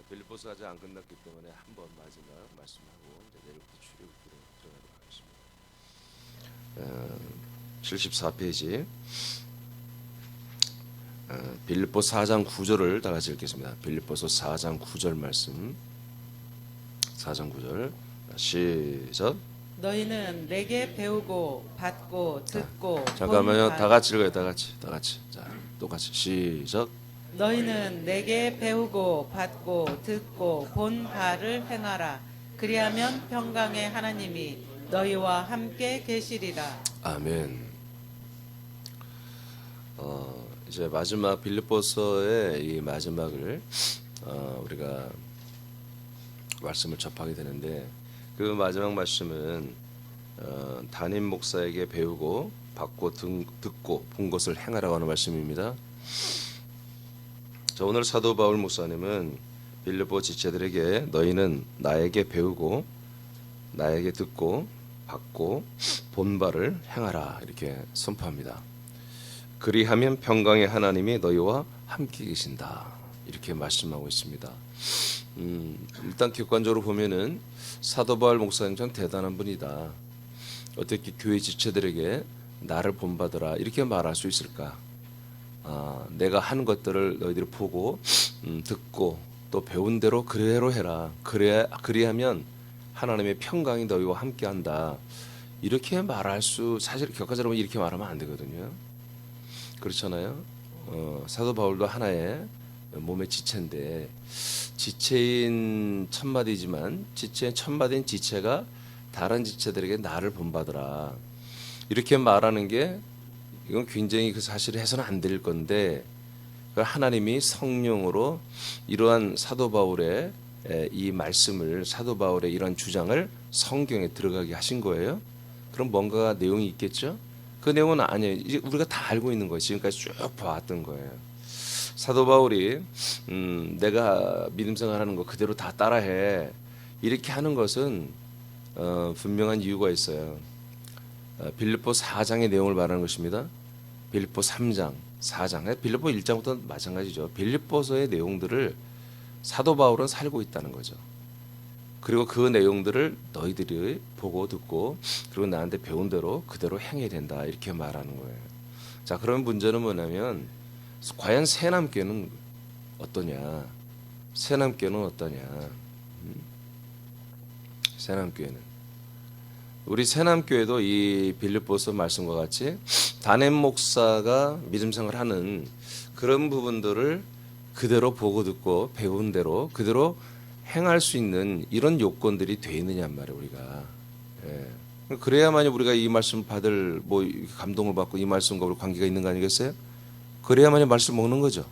빌립보서 아직 안 끝났기 때문에 한번 마지막 말씀하고 이제 내일부터 출애굽기로 들어가도록 하겠습니다. 74페이지 빌립보 4장 9절을 다 같이 읽겠습니다. 빌립보서 4장 9절 말씀 4장 9절 시작. 너희는 내게 배우고 받고 듣고 잠깐만요. 본 다 같이 읽어요. 다 같이. 자, 똑같이 시작. 너희는 내게 배우고 받고 듣고 본 바를 행하라. 그리하면 평강의 하나님이 너희와 함께 계시리라. 아멘. 이제 마지막 빌립보서의 이 마지막을 우리가 말씀을 접하게 되는데 그 마지막 말씀은 담임 목사에게 배우고 받고 듣고 본 것을 행하라고 하는 말씀입니다. 자, 오늘 사도 바울 목사님은 빌립보 지체들에게 너희는 나에게 배우고 나에게 듣고 받고 본 바를 행하라 이렇게 선포합니다. 그리하면 평강의 하나님이 너희와 함께 계신다 이렇게 말씀하고 있습니다. 일단 객관적으로 보면은 사도 바울 목사님 참 대단한 분이다. 어떻게 교회 지체들에게 나를 본받으라 이렇게 말할 수 있을까? 내가 하는 것들을 너희들이 보고 듣고 또 배운 대로 그대로 해라. 그리하면 하나님의 평강이 너희와 함께한다. 이렇게 말할 수 사실 격가적으로 이렇게 말하면 안 되거든요. 그렇잖아요. 사도 바울도 하나의 몸의 지체인데 지체인 천마디지만 지체인 천마디인 지체가 다른 지체들에게 나를 본받으라 이렇게 말하는 게 이건 굉장히 그 사실을 해서는 안 될 건데 하나님이 성령으로 이러한 사도 바울의 이 말씀을 사도 바울의 이러한 주장을 성경에 들어가게 하신 거예요. 그럼 뭔가 내용이 있겠죠? 그 내용은 아니에요. 이제 우리가 다 알고 있는 거예요. 지금까지 쭉 봐왔던 거예요. 사도 바울이 내가 믿음 생활하는 거 그대로 다 따라해 이렇게 하는 것은 분명한 이유가 있어요. 빌립보 4장의 내용을 말하는 것입니다. 빌립보 3장, 4장, 빌립보 1장부터 마찬가지죠. 빌립보서의 내용들을 사도 바울은 살고 있다는 거죠. 그리고 그 내용들을 너희들이 보고 듣고 그리고 나한테 배운 대로 그대로 행해야 된다 이렇게 말하는 거예요. 자, 그러면 문제는 뭐냐면 과연 새남교는 어떠냐? 새남교는 어떠냐? 새남교회는 우리 새남교회도 이 빌립보서 말씀과 같이 담임 목사가 믿음 생활하는 그런 부분들을 그대로 보고 듣고 배운 대로 그대로 행할 수 있는 이런 요건들이 돼 있느냐 말이에요 우리가. 예. 그래야만이 우리가 이 말씀 받을 뭐 감동을 받고 이 말씀과 우리 관계가 있는 거 아니겠어요? 그래야만이 말씀 먹는 거죠.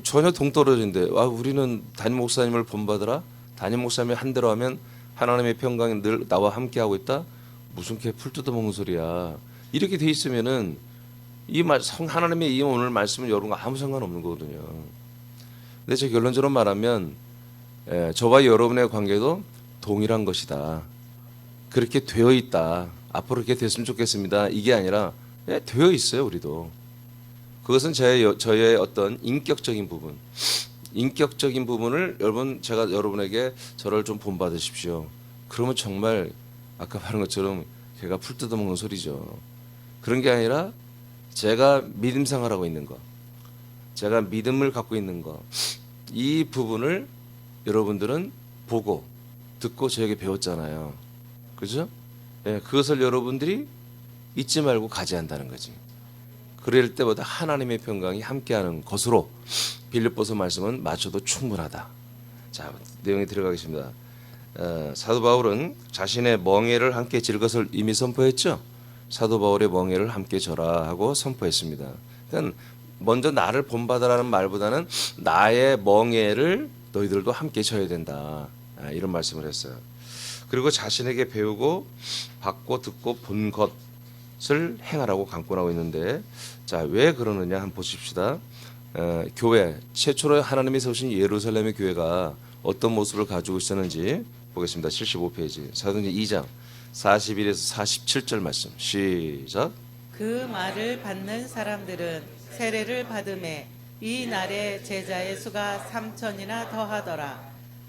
전혀 동떨어진데 우리는 담임 목사님을 본받으라. 담임 목사님이 한 대로 하면 하나님의 평강이 늘 나와 함께 하고 있다. 무슨 풀 뜯어먹는 소리야. 이렇게 돼 있으면은 하나님의 이 오늘 말씀은 여러분과 아무 상관없는 거거든요. 근데 제 결론적으로 말하면 저와 여러분의 관계도 동일한 것이다. 그렇게 되어 있다. 앞으로 그렇게 됐으면 좋겠습니다. 이게 아니라 되어 있어요 우리도. 그것은 저의 어떤 인격적인 부분을 제가 여러분에게 저를 좀 본받으십시오. 그러면 정말 아까 말한 것처럼 걔가 풀 뜯어먹는 소리죠. 그런 게 아니라 제가 믿음 생활하고 있는 거, 제가 믿음을 갖고 있는 거, 이 부분을 여러분들은 보고 듣고 저에게 배웠잖아요. 그죠? 그것을 여러분들이 잊지 말고 가져한다는 거지. 그럴 때보다 하나님의 평강이 함께하는 것으로 빌립보서 말씀은 맞춰도 충분하다. 자, 내용에 들어가겠습니다. 사도 바울은 자신의 멍에를 함께 질 것을 이미 선포했죠. 사도 바울의 멍에를 함께 져라 하고 선포했습니다. 그러니까 먼저 나를 본받으라는 말보다는 나의 멍에를 너희들도 함께 져야 된다. 이런 말씀을 했어요. 그리고 자신에게 배우고 받고 듣고 본 것을 행하라고 강권하고 있는데 자, 왜 그러느냐 한번 보십시다. 교회 최초로 하나님이 세우신 예루살렘의 교회가 어떤 모습을 가지고 있었는지 보겠습니다. 75페이지 사도행전 2장 41에서 47절 말씀 시작. 그 말을 받는 사람들은 세례를 받음에 이 날에 제자의 수가 3천이나 더하더라.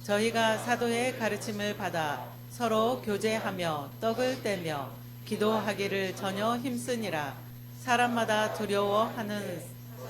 저희가 사도의 가르침을 받아 서로 교제하며 떡을 떼며 기도하기를 전혀 힘쓰니라. 사람마다 두려워하는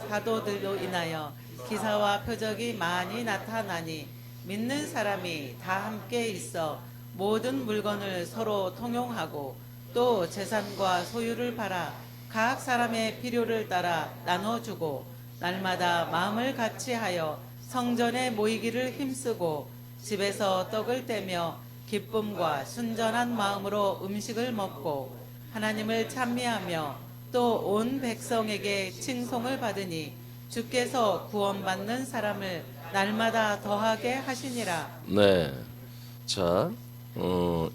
사도들로 인하여 기사와 표적이 많이 나타나니 믿는 사람이 다 함께 있어 모든 물건을 서로 통용하고 또 재산과 소유를 팔아 각 사람의 필요를 따라 나눠주고 날마다 마음을 같이하여 성전에 모이기를 힘쓰고 집에서 떡을 떼며 기쁨과 순전한 마음으로 음식을 먹고 하나님을 찬미하며 또 온 백성에게 칭송을 받으니 주께서 구원받는 사람을 날마다 더하게 하시니라. 네. 자,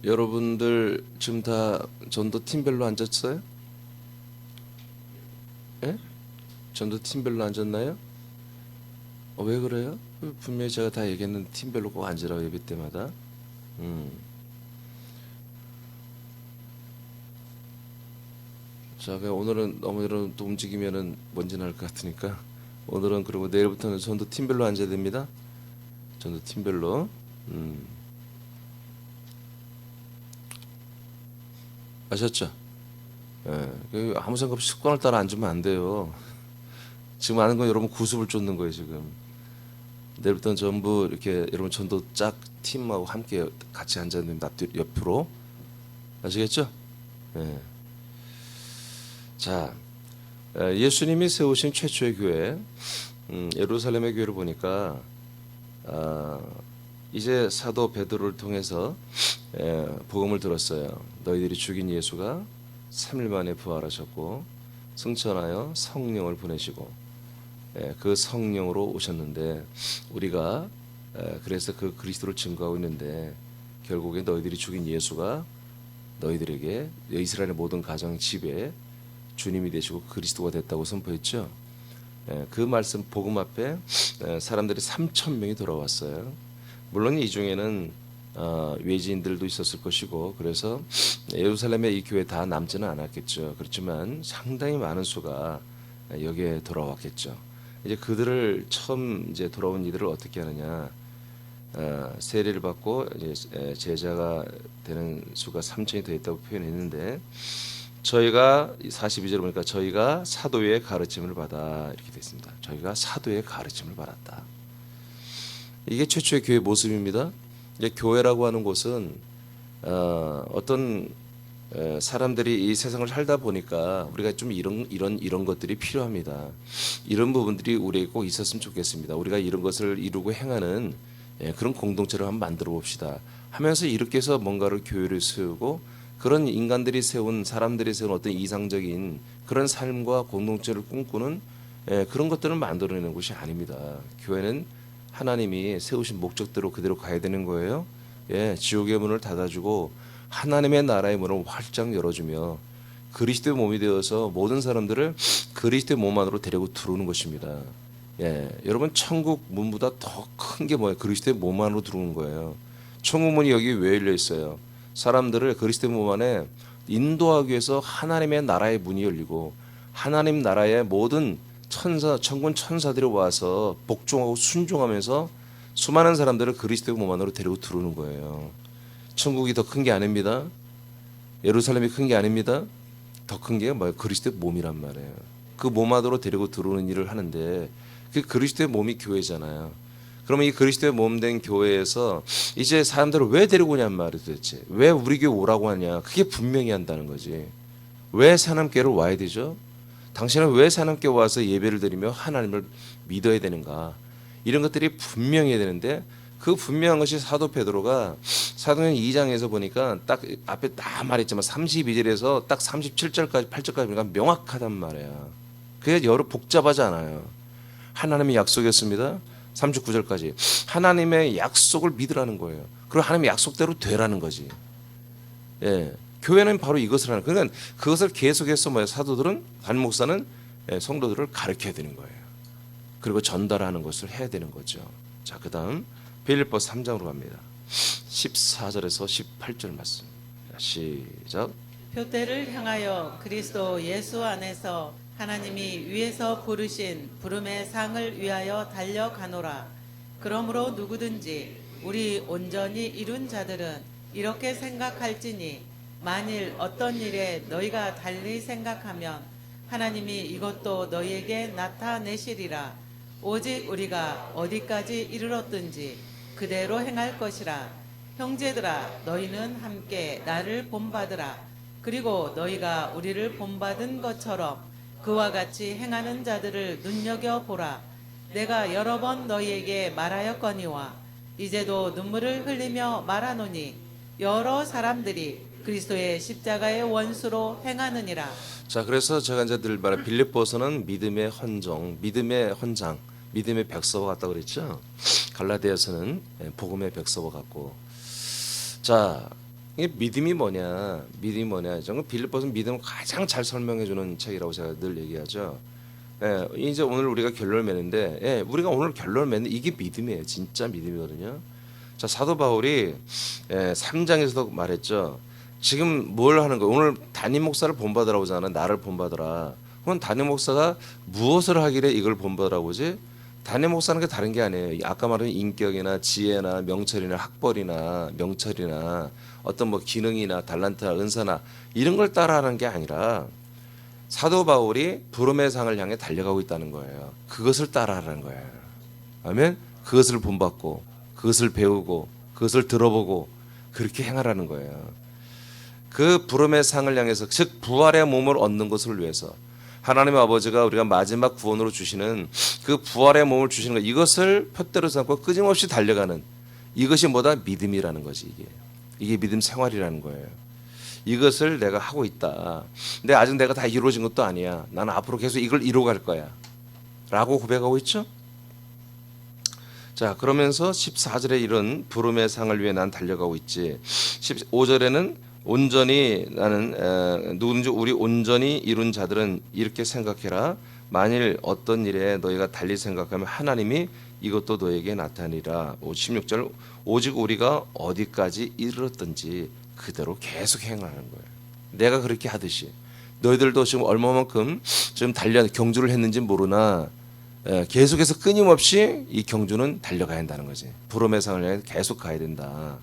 여러분들 지금 다 전도 팀별로 앉았어요? 예? 전도 팀별로 앉았나요? 왜 그래요? 분명히 제가 다 얘기했는데 팀별로 꼭 앉으라고 예배 때마다. 자, 그냥 오늘은 너무 여러분 또 움직이면은 먼지 날 것 같으니까 오늘은 그리고 내일부터는 전도 팀별로 앉아야 됩니다. 전도 팀별로. 아셨죠? 예, 아무 생각 없이 습관을 따라 앉으면 안 돼요. 지금 하는 건 여러분 구습을 쫓는 거예요 지금. 내일부터는 전부 이렇게 여러분 전도 짝 팀하고 함께 같이 앉아야 됩니다. 옆으로. 아시겠죠? 예. 자, 예수님이 세우신 최초의 교회, 예루살렘의 교회를 보니까 이제 사도 베드로를 통해서 복음을 들었어요. 너희들이 죽인 예수가 3일 만에 부활하셨고 승천하여 성령을 보내시고 그 성령으로 오셨는데 우리가 그래서 그 그리스도를 증거하고 있는데 결국에 너희들이 죽인 예수가 너희들에게 이스라엘의 모든 가정 집에 주님이 되시고 그리스도가 됐다고 선포했죠. 그 말씀 복음 앞에 사람들이 3천 명이 돌아왔어요. 물론 이 중에는 외지인들도 있었을 것이고 그래서 예루살렘의 이 교회 다 남지는 않았겠죠. 그렇지만 상당히 많은 수가 여기에 돌아왔겠죠. 이제 그들을 처음 이제 돌아온 이들을 어떻게 하느냐? 세례를 받고 이제 제자가 되는 수가 3천이 더 있다고 표현했는데 저희가 42절 보니까 저희가 사도의 가르침을 받아 이렇게 되어 있습니다. 저희가 사도의 가르침을 받았다. 이게 최초의 교회 모습입니다. 이제 교회라고 하는 곳은 어떤 사람들이 이 세상을 살다 보니까 우리가 좀 이런 것들이 필요합니다. 이런 부분들이 우리에게 꼭 있었으면 좋겠습니다. 우리가 이런 것을 이루고 행하는 그런 공동체를 한번 만들어 봅시다. 하면서 이렇게 해서 뭔가를 교회를 세우고 그런 인간들이 세운 사람들이 세운 어떤 이상적인 그런 삶과 공동체를 꿈꾸는 그런 것들을 만들어내는 곳이 아닙니다. 교회는 하나님이 세우신 목적대로 그대로 가야 되는 거예요. 지옥의 문을 닫아주고 하나님의 나라의 문을 활짝 열어주며 그리스도의 몸이 되어서 모든 사람들을 그리스도의 몸 안으로 데리고 들어오는 것입니다. 여러분 천국 문보다 더 큰 게 뭐예요? 그리스도의 몸 안으로 들어오는 거예요. 천국 문이 여기 왜 열려 있어요? 사람들을 그리스도의 몸 안에 인도하기 위해서 하나님의 나라의 문이 열리고 하나님 나라의 모든 천군 천사들이 와서 복종하고 순종하면서 수많은 사람들을 그리스도의 몸 안으로 데리고 들어오는 거예요. 천국이 더 큰 게 아닙니다. 예루살렘이 큰 게 아닙니다. 더 큰 게 뭐예요? 그리스도의 몸이란 말이에요. 그 몸 안으로 데리고 들어오는 일을 하는데 그 그리스도의 몸이 교회잖아요. 그러면 이 그리스도의 몸 된 교회에서 이제 사람들을 왜 데리고 오냔 말이에요. 도대체 왜 우리 교회 오라고 하냐? 그게 분명히 한다는 거지. 왜 사람교회를 와야 되죠? 당신은 왜 사람교회 와서 예배를 드리며 하나님을 믿어야 되는가? 이런 것들이 분명해야 되는데 그 분명한 것이 사도 베드로가 사도행 2장에서 보니까 딱 앞에 딱 말했지만 32절에서 딱 37절까지 8절까지 보니까 명확하단 말이야. 그게 여러 복잡하지 않아요. 하나님이 약속했습니다. 39절까지 하나님의 약속을 믿으라는 거예요. 그리고 하나님의 약속대로 되라는 거지. 교회는 바로 이것을 하는. 그러니까 그것을 계속해서 사도들은 담임 목사는 성도들을 가르쳐야 되는 거예요. 그리고 전달하는 것을 해야 되는 거죠. 자, 그다음 빌립보 3장으로 갑니다. 14절에서 18절 말씀. 시작. 표대를 향하여 그리스도 예수 안에서 하나님이 위에서 부르신 부름의 상을 위하여 달려가노라. 그러므로 누구든지 우리 온전히 이룬 자들은 이렇게 생각할지니 만일 어떤 일에 너희가 달리 생각하면 하나님이 이것도 너희에게 나타내시리라. 오직 우리가 어디까지 이르렀든지 그대로 행할 것이라. 형제들아, 너희는 함께 나를 본받으라. 그리고 너희가 우리를 본받은 것처럼 그와 같이 행하는 자들을 눈여겨보라. 내가 여러 번 너희에게 말하였거니와 이제도 눈물을 흘리며 말하노니 여러 사람들이 그리스도의 십자가의 원수로 행하느니라. 자, 그래서 제가 이제 늘 말해 빌립보서는 믿음의 헌정, 믿음의 헌장, 믿음의 백서와 같다고 그랬죠. 갈라디아서는 복음의 백서와 같고. 자, 이게 믿음이 뭐냐? 믿음이 뭐냐? 저는 빌립보서 믿음을 가장 잘 설명해 주는 책이라고 제가 늘 얘기하죠. 예, 이제 오늘 우리가 결론을 맺는데, 예, 우리가 오늘 결론을 맺는 이게 믿음이에요. 진짜 믿음이거든요. 자, 사도 바울이 3장에서도 말했죠. 지금 뭘 하는 거예요? 오늘 담임 목사를 본받으라고 하잖아. 나를 본받으라. 그럼 담임 목사가 무엇을 하길래 이걸 본받으라고 하지? 담임 목사는 게 다른 게 아니에요. 아까 말한 인격이나 지혜나 명철이나 학벌이나 명철이나 어떤 뭐 기능이나 달란트나 은사나 이런 걸 따라하는 게 아니라 사도 바울이 부름의 상을 향해 달려가고 있다는 거예요. 그것을 따라하라는 거예요. 아멘. 그것을 본받고 그것을 배우고 그것을 들어보고 그렇게 행하라는 거예요. 그 부름의 상을 향해서, 즉 부활의 몸을 얻는 것을 위해서 하나님 아버지가 우리가 마지막 구원으로 주시는 그 부활의 몸을 주시는 것, 이것을 표대로 삼고 끊임없이 달려가는 이것이 뭐다? 믿음이라는 거지. 이게 믿음 생활이라는 거예요. 이것을 내가 하고 있다. 근데 아직 내가 다 이루어진 것도 아니야. 나는 앞으로 계속 이걸 이루어갈 거야 라고 고백하고 있죠. 자, 그러면서 14절에 이런 부름의 상을 위해 난 달려가고 있지. 15절에는 온전히 나는 누구든지 우리 온전히 이룬 자들은 이렇게 생각해라. 만일 어떤 일에 너희가 달리 생각하면 하나님이 이것도 너에게 나타내리라. 16절 오직 우리가 어디까지 이르렀든지 그대로 계속 행하는 거예요. 내가 그렇게 하듯이 너희들도 지금 얼마만큼 지금 경주를 했는지 모르나 계속해서 끊임없이 이 경주는 달려가야 한다는 거지. 부름의 상을 향해 계속 가야 된다.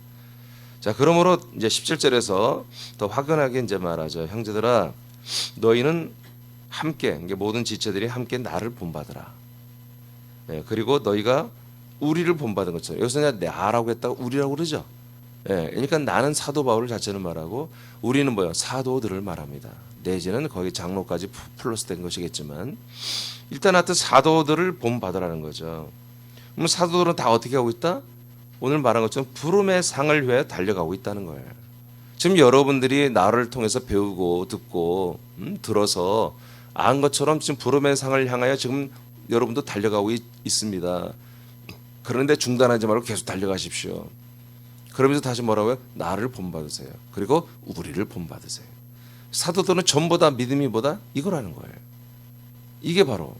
자, 그러므로 이제 17절에서 더 확연하게 이제 말하죠. 형제들아, 너희는 함께, 모든 지체들이 함께 나를 본받으라. 그리고 너희가 우리를 본받은 것처럼, 여기서 나라고 했다가 우리라고 그러죠. 그러니까 나는 사도 바울 자체는 말하고 우리는 뭐요? 사도들을 말합니다. 내지는 거기 장로까지 플러스된 것이겠지만 일단 하여튼 사도들을 본받으라는 거죠. 그럼 사도들은 다 어떻게 하고 있다? 오늘 말한 것처럼 부름의 상을 위해 달려가고 있다는 거예요. 지금 여러분들이 나를 통해서 배우고 듣고 들어서 안 것처럼 지금 부름의 상을 향하여 지금 여러분도 달려가고 있습니다. 그런데 중단하지 말고 계속 달려가십시오. 그러면서 다시 뭐라고요? 나를 본받으세요. 그리고 우리를 본받으세요. 사도들은 전부 다 믿음이 뭐다? 이거라는 거예요. 이게 바로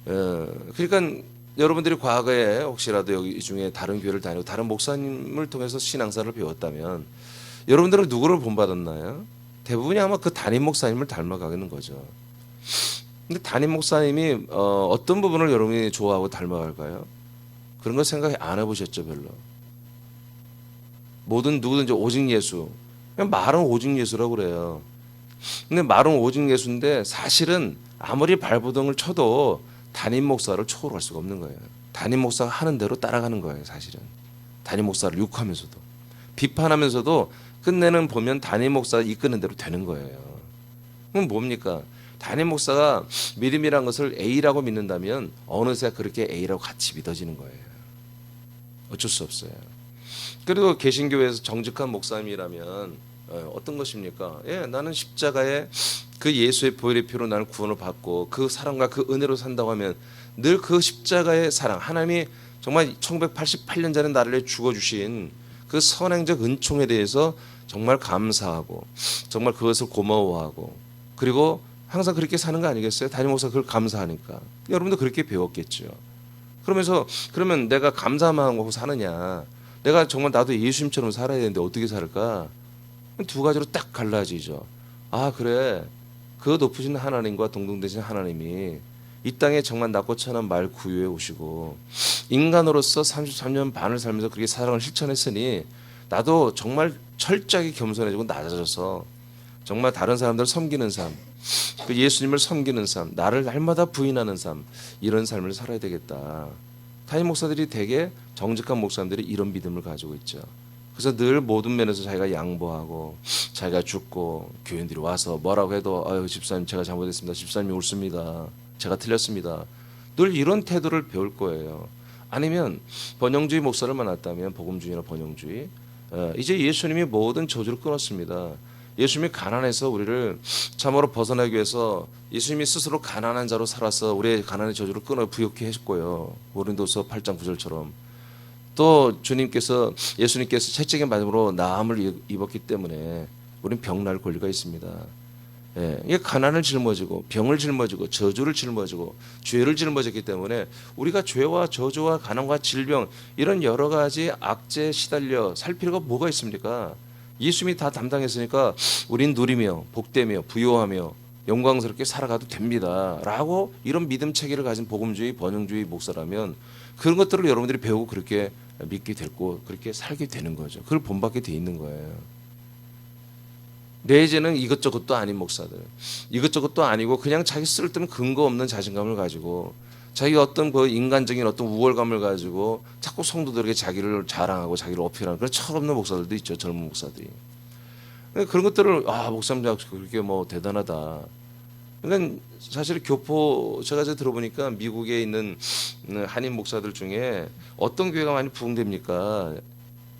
그러니까 여러분들이 과거에 혹시라도 여기 중에 다른 교회를 다니고 다른 목사님을 통해서 신앙사를 배웠다면 여러분들은 누구를 본받았나요? 대부분이 아마 그 담임 목사님을 닮아가는 거죠. 근데 담임 목사님이 어떤 부분을 여러분이 좋아하고 닮아갈까요? 그런 거 생각 안 해보셨죠, 별로. 누구든지 오직 예수. 그냥 말은 오직 예수라고 그래요. 근데 말은 오직 예수인데 사실은 아무리 발버둥을 쳐도 담임 목사를 초월할 수가 없는 거예요. 담임 목사가 하는 대로 따라가는 거예요, 사실은. 담임 목사를 욕하면서도 비판하면서도 끝내는 보면 담임 목사가 이끄는 대로 되는 거예요. 그럼 뭡니까? 담임 목사가 믿음이란 것을 A라고 믿는다면 어느새 그렇게 A라고 같이 믿어지는 거예요. 어쩔 수 없어요. 그리고 개신교회에서 정직한 목사님이라면 어떤 것입니까? 나는 십자가에 그 예수의 보혈의 피로 나는 구원을 받고 그 사랑과 그 은혜로 산다고 하면 늘 그 십자가의 사랑, 하나님이 정말 1988년 전에 나를 위해 죽어주신 그 선행적 은총에 대해서 정말 감사하고 정말 그것을 고마워하고 그리고 항상 그렇게 사는 거 아니겠어요? 담임 목사가 그걸 감사하니까. 여러분도 그렇게 배웠겠죠. 그러면 내가 감사만 하고 사느냐, 내가 정말 나도 예수님처럼 살아야 되는데 어떻게 살까? 두 가지로 딱 갈라지죠. 아, 그래, 그 높으신 하나님과 동등되신 하나님이 이 땅에 정말 낮고 천한 말 구유에 오시고 인간으로서 33년 반을 살면서 그렇게 사랑을 실천했으니 나도 정말 철저하게 겸손해지고 낮아져서 정말 다른 사람들을 섬기는 삶, 그 예수님을 섬기는 삶, 나를 날마다 부인하는 삶, 이런 삶을 살아야 되겠다. 타임 목사들이 되게 정직한 목사님들이 이런 믿음을 가지고 있죠. 그래서 늘 모든 면에서 자기가 양보하고 자기가 죽고 교인들이 와서 뭐라고 해도 아유 집사님 제가 잘못했습니다. 집사님이 옳습니다. 제가 틀렸습니다. 늘 이런 태도를 배울 거예요. 아니면 번영주의 목사를 만났다면 복음주의나 번영주의 이제 예수님이 모든 저주를 끊었습니다. 예수님이 가난해서 우리를 참으로 벗어나기 위해서 예수님이 스스로 가난한 자로 살아서 우리의 가난의 저주를 끊어 부욕케 했고요. 고린도서 8장 9절처럼 또 예수님께서 채찍의 맞음으로 나음을 입었기 때문에 우리는 병날 권리가 있습니다. 예, 이게 가난을 짊어지고 병을 짊어지고 저주를 짊어지고 죄를 짊어졌기 때문에 우리가 죄와 저주와 가난과 질병 이런 여러 가지 악재에 시달려 살 필요가 뭐가 있습니까? 예수님이 다 담당했으니까 우린 누리며 복되며 부요하며 영광스럽게 살아가도 됩니다 라고 이런 믿음 체계를 가진 복음주의 번영주의 목사라면 그런 것들을 여러분들이 배우고 그렇게 믿게 되고 그렇게 살게 되는 거죠. 그걸 본받게 돼 있는 거예요. 내재는 이것저것도 아닌 목사들, 이것저것도 아니고 그냥 자기 쓸데없는 근거 없는 자신감을 가지고 자기 어떤 그 인간적인 어떤 우월감을 가지고 자꾸 성도들에게 자기를 자랑하고 자기를 어필하는 그런 철없는 목사들도 있죠. 젊은 목사들이. 그런 것들을 목사님 그렇게 뭐 대단하다. 그러니까 사실 교포 제가 들어보니까 미국에 있는 한인 목사들 중에 어떤 교회가 많이 부흥됩니까?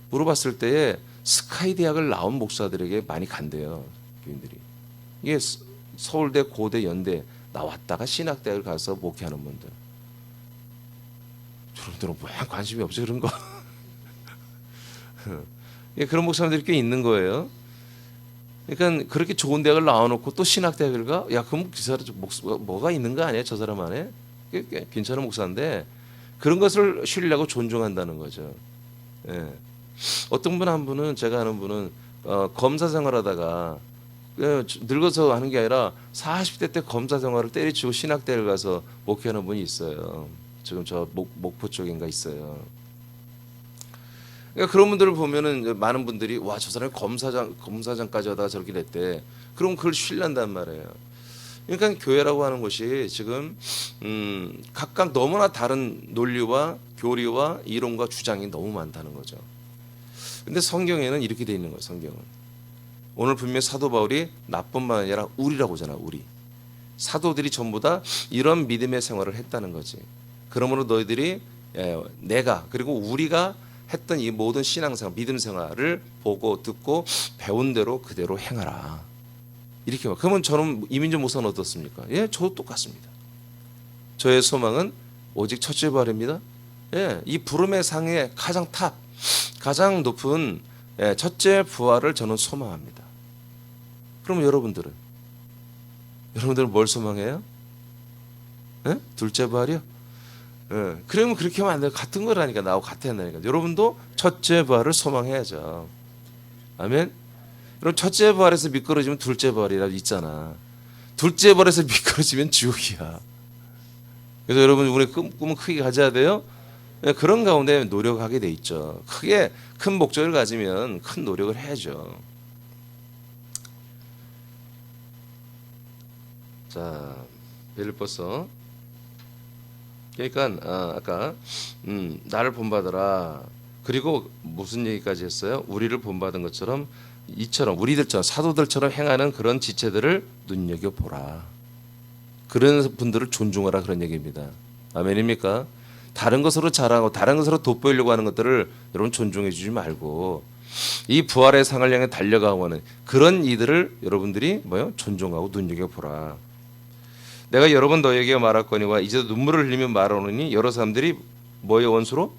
물어봤을 때에 스카이 대학을 나온 목사들에게 많이 간대요. 교인들이. 이게 서울대, 고대, 연대 나왔다가 신학대학을 가서 목회하는 분들. 여러분들은 왜 관심이 없죠 그런 거? 그런 목사님들이 꽤 있는 거예요. 그러니까 그렇게 좋은 대학을 나와놓고 또 신학대학을 가? 야 그럼 그 사람 뭐가 있는 거 아니야? 저 사람 안에? 꽤 괜찮은 목사인데 그런 것을 신뢰하고 존중한다는 거죠. 예. 어떤 한 분은 제가 아는 분은 검사 생활하다가 늙어서 하는 게 아니라 40대 때 검사 생활을 때려치고 신학대를 가서 목회하는 분이 있어요. 지금 저 목포 쪽인가 있어요. 그러니까 그런 분들을 보면은 많은 분들이 와 저 사람이 검사장까지 하다가 저렇게 됐대. 그럼 그걸 신뢰한단 말이에요. 그러니까 교회라고 하는 것이 지금 각각 너무나 다른 논리와 교리와 이론과 주장이 너무 많다는 거죠. 근데 성경에는 이렇게 돼 있는 거예요. 성경은 오늘 분명히 사도 바울이 나뿐만 아니라 우리라고 하잖아. 우리 사도들이 전부 다 이런 믿음의 생활을 했다는 거지. 그러므로 너희들이 내가 그리고 우리가 했던 이 모든 신앙생활 믿음 생활을 보고 듣고 배운 대로 그대로 행하라. 이렇게 말. 그러면 저는 이민정 목사는 어떻습니까? 예, 저도 똑같습니다. 저의 소망은 오직 첫째 부활입니다. 예, 이 부름의 상의 가장 탑 가장 높은 첫째 부활을 저는 소망합니다. 그럼 여러분들은 뭘 소망해요? 예? 둘째 부활이요? 예. 그러면 그렇게 하면 안 돼요. 같은 거라니까 나하고 같아야 한다니까. 여러분도 첫째 부활을 소망해야죠. 아멘. 그럼 첫째 부활에서 미끄러지면 둘째 부활이라고 있잖아. 둘째 부활에서 미끄러지면 지옥이야. 그래서 여러분 우리 꿈은 크게 가져야 돼요. 그런 가운데 노력하게 돼 있죠. 크게 큰 목적을 가지면 큰 노력을 해야죠. 자, 빌립보서. 그러니까 아까 나를 본받아라. 그리고 무슨 얘기까지 했어요? 우리를 본받은 것처럼 이처럼 우리들처럼 사도들처럼 행하는 그런 지체들을 눈여겨보라. 그런 분들을 존중하라 그런 얘기입니다. 아멘입니까? 다른 것으로 자랑하고 다른 것으로 돋보이려고 하는 것들을 여러분 존중해 주지 말고 이 부활의 상을 향해 달려가고 하는 그런 이들을 여러분들이 존중하고 눈여겨보라. 내가 여러 번 너에게 말할거니와 이제 눈물을 흘리며 말하노니 여러 사람들이 뭐의 원수로?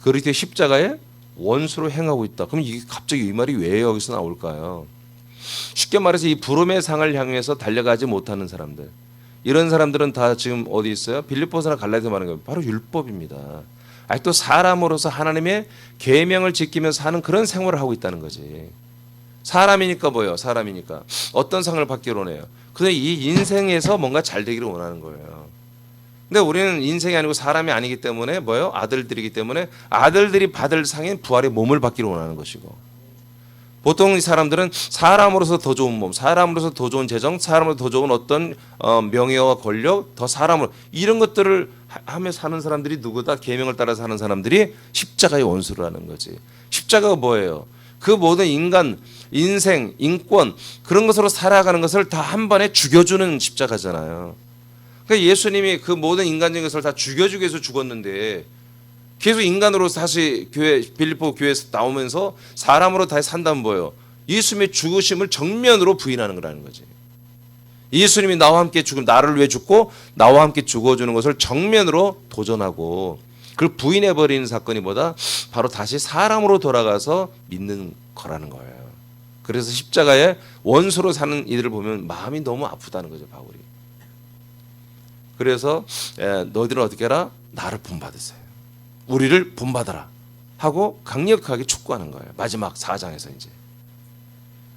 그리스도의 십자가의 원수로 행하고 있다. 그럼 이게 갑자기 이 말이 왜 여기서 나올까요? 쉽게 말해서 이 부름의 상을 향해서 달려가지 못하는 사람들, 이런 사람들은 다 지금 어디 있어요? 빌립보서나 갈라디아서 말하는 거예요. 바로 율법입니다. 아직도 사람으로서 하나님의 계명을 지키면서 사는 그런 생활을 하고 있다는 거지. 사람이니까 뭐예요? 사람이니까 어떤 상을 받기를 원해요? 근데 이 인생에서 뭔가 잘 되기를 원하는 거예요. 근데 우리는 인생이 아니고 사람이 아니기 때문에 뭐예요? 아들들이기 때문에 아들들이 받을 상인 부활의 몸을 받기를 원하는 것이고, 보통 이 사람들은 사람으로서 더 좋은 몸, 사람으로서 더 좋은 재정, 사람으로서 더 좋은 어떤 명예와 권력, 더 사람으로 이런 것들을 하며 사는 사람들이 누구다? 계명을 따라 사는 사람들이 십자가의 원수를 하는 거지. 십자가가 뭐예요? 그 모든 인간, 인생, 인권 그런 것으로 살아가는 것을 다 한 번에 죽여주는 십자가잖아요. 그러니까 예수님이 그 모든 인간적인 것을 다 죽여주기 위해서 죽었는데 계속 인간으로 다시 교회 빌립보 교회에서 나오면서 사람으로 다시 산다면 뭐예요? 예수님의 죽으심을 정면으로 부인하는 거라는 거지. 예수님이 나와 함께 죽음, 나를 위해 죽고 나와 함께 죽어주는 것을 정면으로 도전하고 그걸 부인해버리는 사건이 뭐다? 바로 다시 사람으로 돌아가서 믿는 거라는 거예요. 그래서 십자가에 원수로 사는 이들을 보면 마음이 너무 아프다는 거죠, 바울이. 그래서 너희들은 어떻게 해라? 나를 본받으세요. 우리를 본받아라 하고 강력하게 촉구하는 거예요. 마지막 4장에서 이제.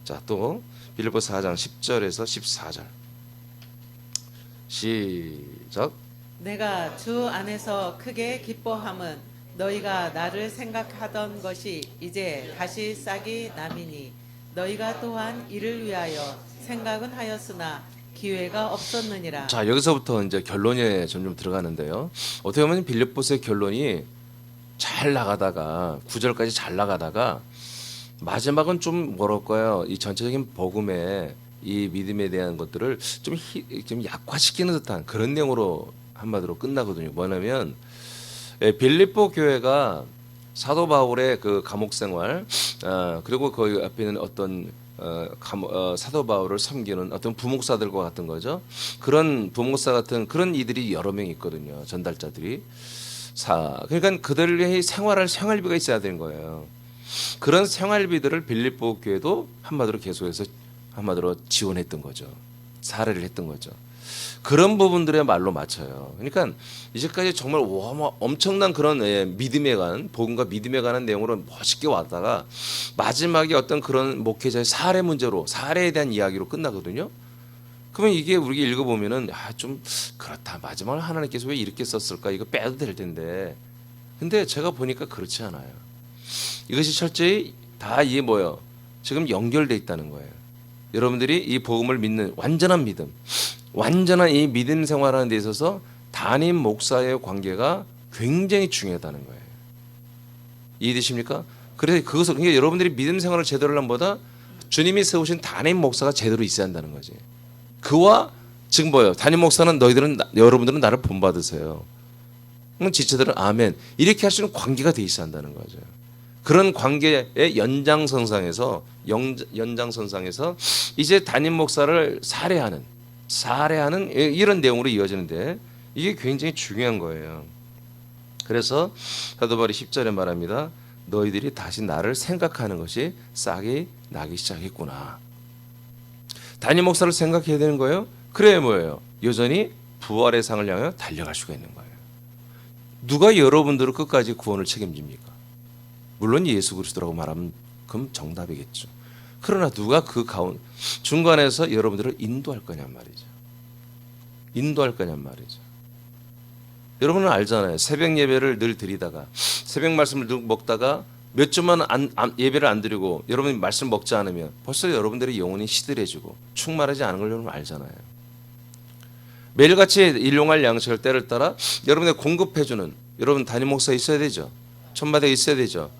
자, 또 빌립보 4장 10절에서 14절. 시작. 내가 주 안에서 크게 기뻐함은 너희가 나를 생각하던 것이 이제 다시 싹이 남이니 너희가 또한 이를 위하여 생각은 하였으나 기회가 없었느니라. 자, 여기서부터 이제 결론에 점점 들어가는데요. 어떻게 보면 빌립보서의 결론이 잘 나가다가 9절까지 잘 나가다가 마지막은 좀 뭐랄까요? 이 전체적인 복음의 이 믿음에 대한 것들을 좀 약화시키는 듯한 그런 내용으로 한마디로 끝나거든요. 뭐냐면 빌립보 교회가 사도 바울의 그 감옥 생활, 그리고 그 앞에 있는 어떤 사도 바울을 섬기는 어떤 부목사들과 같은 거죠. 그런 부목사 같은 그런 이들이 여러 명 있거든요. 전달자들이. 그러니까 그들의 생활할 생활비가 있어야 되는 거예요. 그런 생활비들을 빌립보 교회도 한마디로 계속해서 한마디로 지원했던 거죠. 사례를 했던 거죠. 그런 부분들에 말로 맞춰요. 그러니까 이제까지 정말 엄청난 그런 믿음에 관한 복음과 믿음에 관한 내용으로 멋있게 왔다가 마지막에 어떤 그런 목회자의 사례 문제로 사례에 대한 이야기로 끝나거든요. 그러면 이게 우리가 읽어보면은 좀 그렇다. 마지막에 하나님께서 왜 이렇게 썼을까? 이거 빼도 될 텐데. 근데 제가 보니까 그렇지 않아요. 이것이 철저히 다 이게 뭐예요? 지금 연결돼 있다는 거예요. 여러분들이 이 복음을 믿는 완전한 믿음, 완전한 이 믿음 생활하는 데 있어서 담임 목사의 관계가 굉장히 중요하다는 거예요. 이해되십니까? 그래서 그것을 그러니까 여러분들이 믿음 생활을 제대로 하려면 보다 주님이 세우신 담임 목사가 제대로 있어야 한다는 거지. 그와 지금 뭐예요? 담임 목사는 여러분들은 나를 본받으세요. 그럼 지체들은 아멘. 이렇게 할 수 있는 관계가 돼 있어야 한다는 거죠. 그런 관계의 연장선상에서 이제 담임 목사를 살해하는 이런 내용으로 이어지는데 이게 굉장히 중요한 거예요. 그래서 사도 바울이 10절에 말합니다. 너희들이 다시 나를 생각하는 것이 싹이 나기 시작했구나. 담임 목사를 생각해야 되는 거예요. 그래야 뭐예요? 여전히 부활의 상을 향하여 달려갈 수가 있는 거예요. 누가 여러분들을 끝까지 구원을 책임집니까? 물론 예수 그리스도라고 말하면 그럼 정답이겠죠. 그러나 누가 그 중간에서 여러분들을 인도할 거냔 말이죠. 인도할 거냔 말이죠. 여러분은 알잖아요. 새벽 예배를 늘 드리다가 새벽 말씀을 늘 먹다가 몇 주만 예배를 안 드리고 여러분이 말씀 먹지 않으면 벌써 여러분들의 영혼이 시들해지고 충만하지 않은 걸 여러분 알잖아요. 매일같이 일용할 양식을 때를 따라 여러분의 공급해주는 여러분 담임 목사 있어야 되죠. 천마대가 있어야 되죠.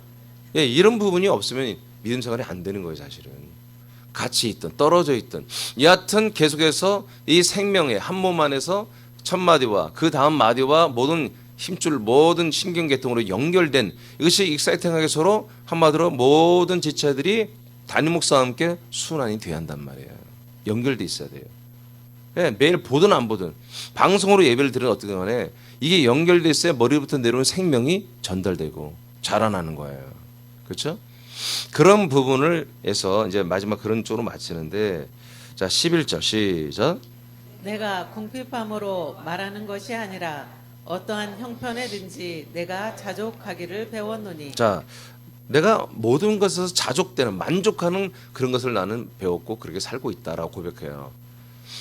예, 이런 부분이 없으면 믿음 생활이 안 되는 거예요, 사실은. 같이 있든 떨어져 있든 여하튼 계속해서 이 생명의 한 몸 안에서 첫 마디와 그 다음 마디와 모든 힘줄 모든 신경계통으로 연결된 이것이 익사이팅하게 서로 한마디로 모든 지체들이 담임 목사와 함께 순환이 돼야 한단 말이에요. 연결돼 있어야 돼요. 예, 매일 보든 안 보든 방송으로 예배를 드리는 어떻게 간에 이게 연결돼 있어야 머리부터 내려오는 생명이 전달되고 자라나는 거예요. 그렇죠? 그런 부분을 해서 이제 마지막 그런 쪽으로 마치는데 자 11절 시작. 내가 궁핍함으로 말하는 것이 아니라 어떠한 형편에든지 내가 자족하기를 배웠노니. 자 내가 모든 것에서 자족되는 만족하는 그런 것을 나는 배웠고 그렇게 살고 있다라고 고백해요.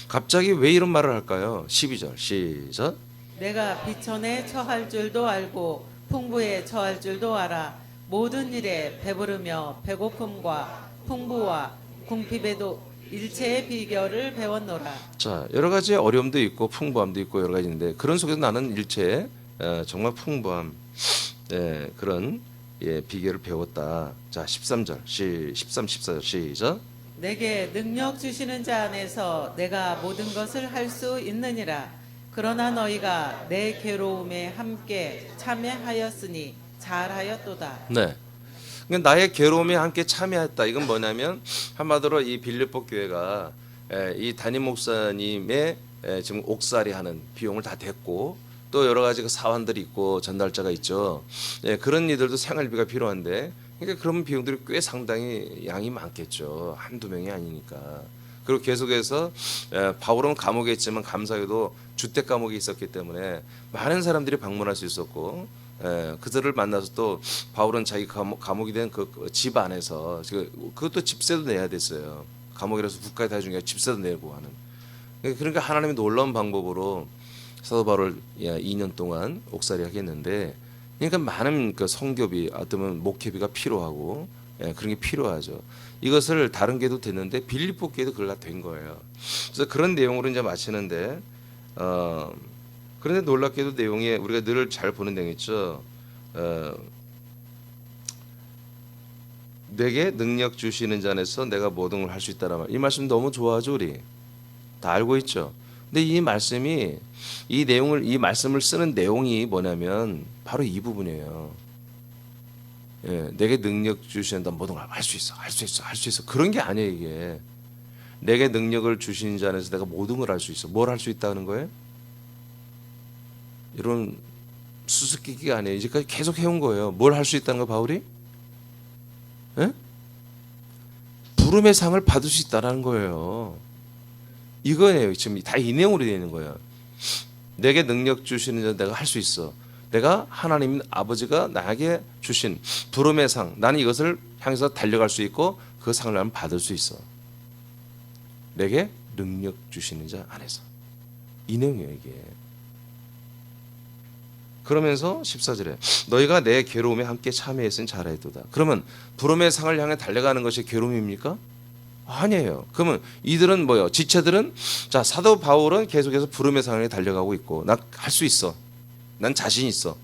갑자기 왜 이런 말을 할까요? 12절 시작. 내가 비천에 처할 줄도 알고 풍부에 처할 줄도 알아. 모든 일에 배부르며 배고픔과 풍부와 궁핍에도 일체의 비결을 배웠노라. 자, 여러 가지 어려움도 있고 풍부함도 있고 여러 가지 있는데 그런 속에서 나는 일체 정말 풍부함 그런 비결을 배웠다. 자, 13절 13, 14절 시작. 내게 능력 주시는 자 안에서 내가 모든 것을 할 수 있느니라. 그러나 너희가 내 괴로움에 함께 참여하였으니 잘하였도다. 네. 그러니까 나의 괴로움에 함께 참여했다. 이건 뭐냐면 한마디로 이 빌립보 교회가 이 담임 목사님의 지금 옥살이하는 비용을 다 댔고 또 여러 가지 그 사원들이 있고 전달자가 있죠. 그런 이들도 생활비가 필요한데 그러니까 그런 비용들이 꽤 상당히 양이 많겠죠. 한두 명이 아니니까. 그리고 계속해서 바울은 감옥에 있지만 감사하게도 주택 감옥에 있었기 때문에 많은 사람들이 방문할 수 있었고 그들을 만나서 또 바울은 자기 감옥이 된 그 집 안에서 그것도 집세도 내야 됐어요. 감옥이라서 국가에 다 중에 집세도 내고 하는. 그러니까 하나님이 놀라운 방법으로 사도 바울을 2년 동안 옥살이 하겠는데 그러니까 많은 그 성교비 어쩌면 목회비가 필요하고 그런 게 필요하죠. 이것을 다른 교회도 됐는데 빌립보 교회도 그걸 다 된 거예요. 그래서 그런 내용으로 이제 마치는데 그런데 놀랍게도 내용이 우리가 늘 잘 보는 내용 있죠. 내게 능력 주시는 자 안에서 내가 모든 걸 할 수 있다는 말. 이 말씀 너무 좋아하죠, 우리. 다 알고 있죠. 근데 이 말씀이 이 말씀을 쓰는 내용이 뭐냐면 바로 이 부분이에요. 내게 능력 주시는 자 모든 걸 할 수 있어, 할 수 있어, 할 수 있어. 그런 게 아니에요, 이게. 내게 능력을 주시는 자 안에서 내가 모든 걸 할 수 있어. 뭘 할 수 있다는 거예요? 이런 수수께끼가 아니에요. 이제까지 계속 해온 거예요. 뭘 할 수 있다는 거 바울이? 부름의 상을 받을 수 있다는 거예요. 이거예요. 지금 다 이 내용으로 되어 있는 거예요. 내게 능력 주시는 자 내가 할 수 있어. 내가 하나님 아버지가 나에게 주신 부름의 상, 나는 이것을 향해서 달려갈 수 있고 그 상을 나는 받을 수 있어. 내게 능력 주시는 자 안에서. 이 내용이에요, 이게. 그러면서 14절에 너희가 내 괴로움에 함께 참여했으니 잘하였도다. 그러면 부름의 상을 향해 달려가는 것이 괴로움입니까? 아니에요. 그러면 이들은 뭐예요? 지체들은 자 사도 바울은 계속해서 부름의 상을 향해 달려가고 있고 난 할 수 있어. 난 자신 있어.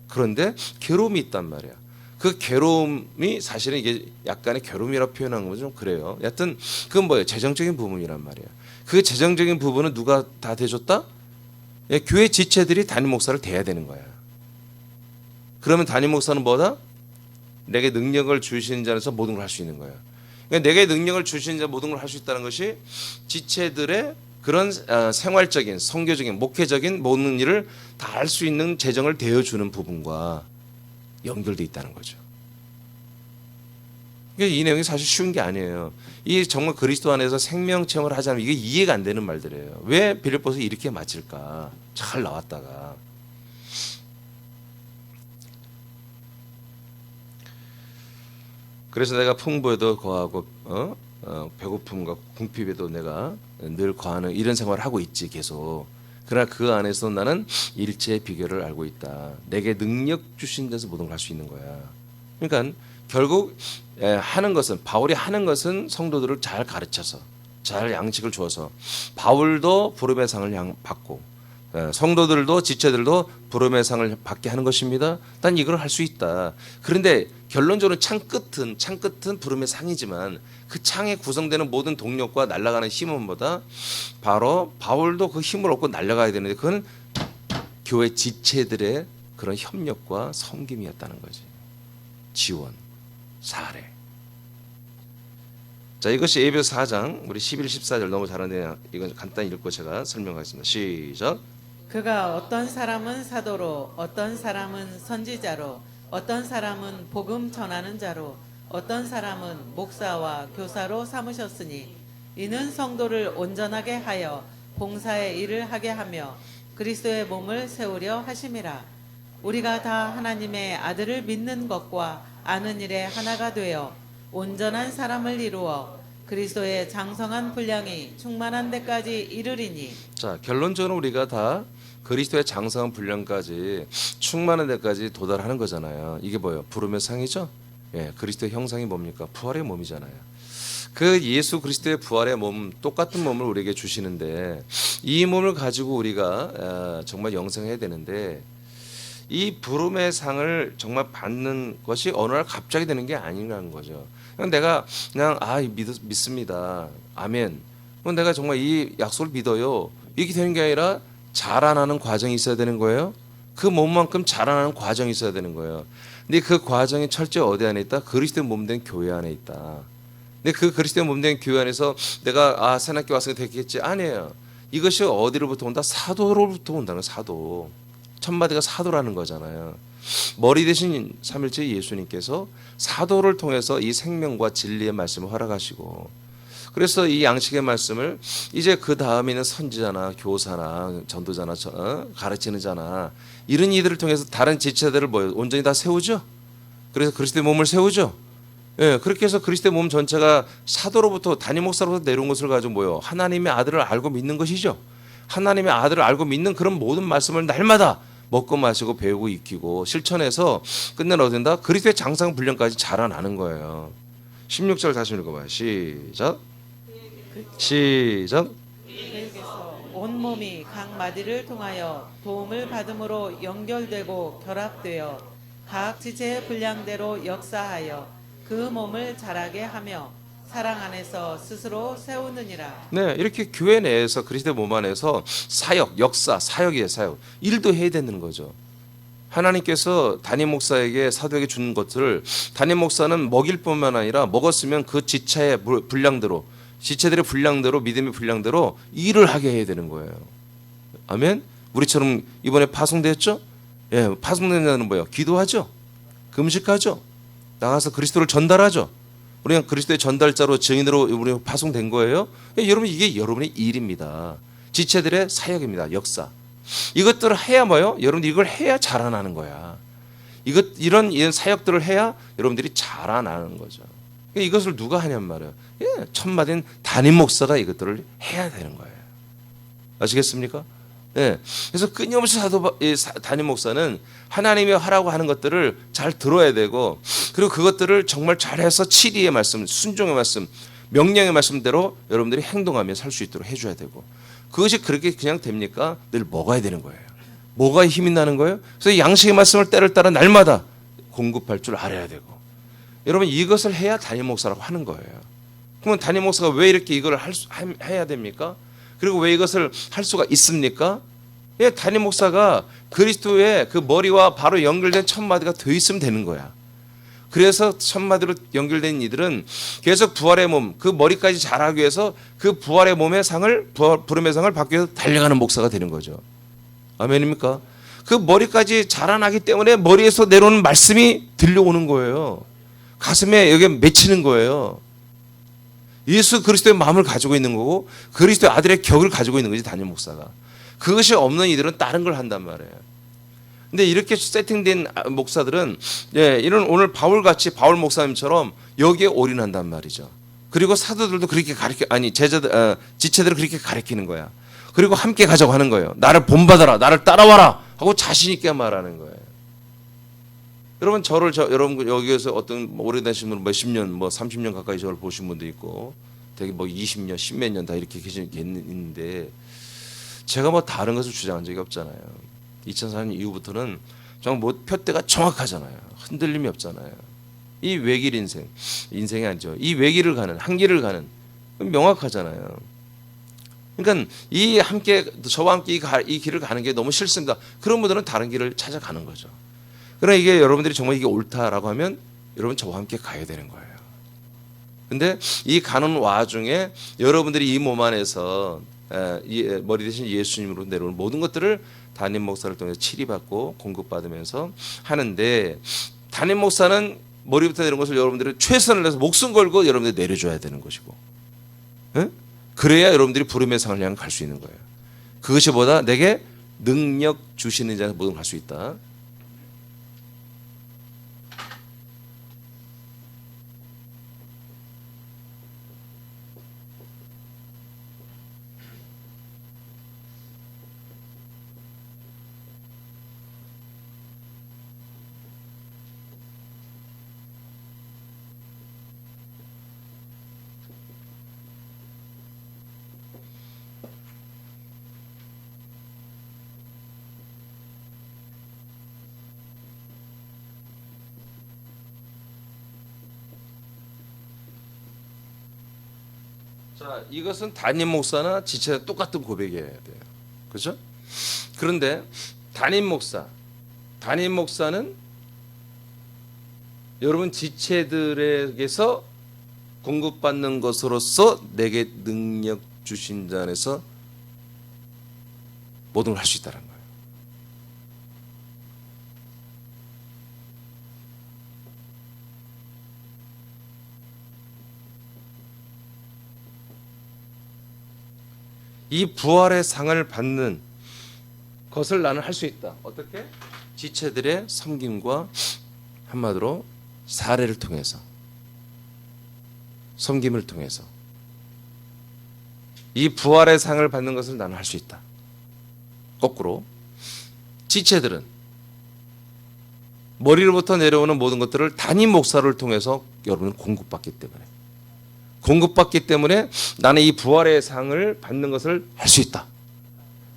그런데 괴로움이 있단 말이야. 그 괴로움이 사실은 이게 약간의 괴로움이라 표현한 건 좀 그래요. 여하튼 그건 뭐예요? 재정적인 부분이란 말이야. 그 재정적인 부분은 누가 다 대줬다? 교회 지체들이 담임 목사를 대야 되는 거야. 그러면 담임 목사는 뭐다? 내게 능력을 주시는 자에서 모든 걸 할 수 있는 거야. 그러니까 내게 능력을 주시는 자 모든 걸 할 수 있다는 것이 지체들의 그런 생활적인, 선교적인, 목회적인 모든 일을 다 할 수 있는 재정을 대어주는 부분과 연결돼 있다는 거죠. 그러니까 이 내용이 사실 쉬운 게 아니에요. 이 정말 그리스도 안에서 생명 체험을 하자면 이게 이해가 안 되는 말들이에요. 왜 빌립보서 이렇게 맞을까? 잘 나왔다가. 그래서 내가 풍부에도 거하고 배고픔과 궁핍에도 내가 늘 거하는 이런 생활을 하고 있지 계속. 그러나 그 안에서 나는 일체의 비결을 알고 있다. 내게 능력 주신 데서 모든 걸 할 수 있는 거야. 그러니까 결국 하는 것은 바울이 하는 것은 성도들을 잘 가르쳐서 잘 양식을 주어서 바울도 부름의 상을 받고 성도들도 지체들도 부름의 상을 받게 하는 것입니다. 난 이걸 할 수 있다. 그런데 결론적으로 창 끝은 부름의 상이지만 그 창에 구성되는 모든 동력과 날아가는 힘은보다 바로 바울도 그 힘을 얻고 날아가야 되는데 그건 교회 지체들의 그런 협력과 섬김이었다는 거지. 지원, 사례. 자, 이것이 에베소 4장 우리 11, 14절 너무 잘하는데 이건 간단히 읽고 제가 설명하겠습니다. 시작. 그가 어떤 사람은 사도로, 어떤 사람은 선지자로, 어떤 사람은 복음 전하는 자로, 어떤 사람은 목사와 교사로 삼으셨으니 이는 성도를 온전하게 하여 봉사의 일을 하게 하며 그리스도의 몸을 세우려 하심이라. 우리가 다 하나님의 아들을 믿는 것과 아는 일에 하나가 되어 온전한 사람을 이루어 그리스도의 장성한 분량이 충만한 데까지 이르리니. 자, 결론적으로 우리가 다 그리스도의 장성한 분량까지 충만한 데까지 도달하는 거잖아요. 이게 뭐예요? 부름의 상이죠? 예, 그리스도의 형상이 뭡니까? 부활의 몸이잖아요. 그 예수 그리스도의 부활의 몸, 똑같은 몸을 우리에게 주시는데 이 몸을 가지고 우리가 정말 영생해야 되는데 이 부름의 상을 정말 받는 것이 어느 날 갑자기 되는 게 아니라는 거죠. 그냥 내가 그냥 믿습니다. 아멘. 그럼 내가 정말 이 약속을 믿어요. 이게 되는 게 아니라 자라나는 과정이 있어야 되는 거예요. 그 몸만큼 자라나는 과정이 있어야 되는 거예요. 근데 그 과정이 철저히 어디 안에 있다? 그리스도의 몸된 교회 안에 있다. 근데 그 그리스도의 몸된 교회 안에서 내가 새학교 와서 됐겠지? 아니에요. 이것이 어디로부터 온다? 사도로부터 온다는 거예요. 사도. 첫마디가 사도라는 거잖아요. 머리 대신 삼일째 예수님께서 사도를 통해서 이 생명과 진리의 말씀을 허락하시고, 그래서 이 양식의 말씀을 이제 그 다음에는 선지자나 교사나 전도자나 가르치는 자나 이런 이들을 통해서 다른 지체들을 온전히 다 세우죠. 그래서 그리스도의 몸을 세우죠. 예, 그렇게 해서 그리스도의 몸 전체가 사도로부터 담임 목사로부터 내려온 것을 가지고 하나님의 아들을 알고 믿는 것이죠. 하나님의 아들을 알고 믿는 그런 모든 말씀을 날마다 먹고 마시고 배우고 익히고 실천해서 끝내는 어디 된다? 그리스도의 장성 분량까지 자라나는 거예요. 16절 다시 읽어봐요. 시작. 그에게서 온 몸이 각 마디를 통하여 도움을 받음으로 연결되고 결합되어 각 지체의 분량대로 역사하여 그 몸을 자라게 하며 사랑 안에서 스스로 세우느니라. 네, 이렇게 교회 내에서 그리스도의 몸 안에서 사역, 역사, 사역이에요. 사역. 일도 해야 되는 거죠. 하나님께서 담임 목사에게 사도에게 준 것들을 담임 목사는 먹일 뿐만 아니라 먹었으면 그 지체의 분량대로, 지체들의 분량대로, 믿음의 분량대로 일을 하게 해야 되는 거예요. 아멘. 우리처럼 이번에 파송됐죠? 예, 파송된 자는 뭐예요? 기도하죠. 금식하죠. 나가서 그리스도를 전달하죠. 우리가 그리스도의 전달자로 증인으로 우리 파송된 거예요. 예, 여러분 이게 여러분의 일입니다. 지체들의 사역입니다. 역사. 이것들을 해야 뭐요? 여러분들 이걸 해야 자라나는 거야. 이런 사역들을 해야 여러분들이 자라나는 거죠. 이것을 누가 하냔 말이에요. 예, 천마된 담임 목사가 이것들을 해야 되는 거예요. 아시겠습니까? 예. 그래서 끊임없이 담임 목사는 하나님이 하라고 하는 것들을 잘 들어야 되고, 그리고 그것들을 정말 잘해서 치리의 말씀, 순종의 말씀, 명령의 말씀대로 여러분들이 행동하며 살 수 있도록 해줘야 되고, 그것이 그렇게 그냥 됩니까? 늘 먹어야 되는 거예요. 뭐가 힘이 나는 거예요? 그래서 양식의 말씀을 때를 따라 날마다 공급할 줄 알아야 되고, 여러분 이것을 해야 담임 목사라고 하는 거예요. 그러면 담임 목사가 왜 이렇게 이걸 해야 됩니까? 그리고 왜 이것을 할 수가 있습니까? 예, 담임 목사가 그리스도의 그 머리와 바로 연결된 첫마디가 돼 있으면 되는 거야. 그래서 첫마디로 연결된 이들은 계속 부활의 몸, 그 머리까지 자라기 위해서 그 부활의 몸의 상을, 부름의 상을 받기 위해서 달려가는 목사가 되는 거죠. 아멘입니까? 그 머리까지 자라나기 때문에 머리에서 내려오는 말씀이 들려오는 거예요. 가슴에 여기 맺히는 거예요. 예수 그리스도의 마음을 가지고 있는 거고 그리스도의 아들의 격을 가지고 있는 거지, 담임 목사가. 그것이 없는 이들은 다른 걸 한단 말이에요. 근데 이렇게 세팅된 목사들은 이런 오늘 바울 목사님처럼 여기에 올인한단 말이죠. 그리고 사도들도 그렇게 지체들을 그렇게 가르치는 거야. 그리고 함께 가자고 하는 거예요. 나를 본받아라, 나를 따라와라 하고 자신 있게 말하는 거예요. 여러분 여러분 여기에서 어떤 오래되신 분 몇십 년, 30년 가까이 저를 보신 분도 있고, 되게 20년, 10몇 년 다 이렇게 계시는데 제가 다른 것을 주장한 적이 없잖아요. 2004년 이후부터는 정말 표대가 정확하잖아요. 흔들림이 없잖아요. 이 외길 인생이 아니죠. 이 외길을 가는, 한 길을 가는 명확하잖아요. 그러니까 저와 함께 이 길을 가는 게 너무 싫습니다. 그런 분들은 다른 길을 찾아가는 거죠. 그러나 이게 여러분들이 정말 이게 옳다라고 하면 여러분 저와 함께 가야 되는 거예요. 근데 이 가는 와중에 여러분들이 이 몸 안에서 머리 대신 예수님으로 내려오는 모든 것들을 담임 목사를 통해서 치리받고 공급받으면서 하는데, 담임 목사는 머리부터 내려온 것을 여러분들이 최선을 다해서 목숨 걸고 여러분들이 내려줘야 되는 것이고, 그래야 여러분들이 부름의 상을 향해 갈 수 있는 거예요. 그것이 보다 내게 능력 주시는 자는 모든 갈 수 있다. 자, 이것은 담임 목사나 지체자 똑같은 고백이어야 돼요. 그렇죠? 그런데 담임 목사는 여러분 지체들에게서 공급받는 것으로서 내게 능력 주신 자 안에서 모든 걸 할 수 있다는 거예요. 이 부활의 상을 받는 것을 나는 할 수 있다. 어떻게? 지체들의 섬김과 한마디로 사례를 통해서, 섬김을 통해서 이 부활의 상을 받는 것을 나는 할 수 있다. 거꾸로 지체들은 머리로부터 내려오는 모든 것들을 담임 목사를 통해서 여러분은 공급받기 때문에 나는 이 부활의 상을 받는 것을 할 수 있다.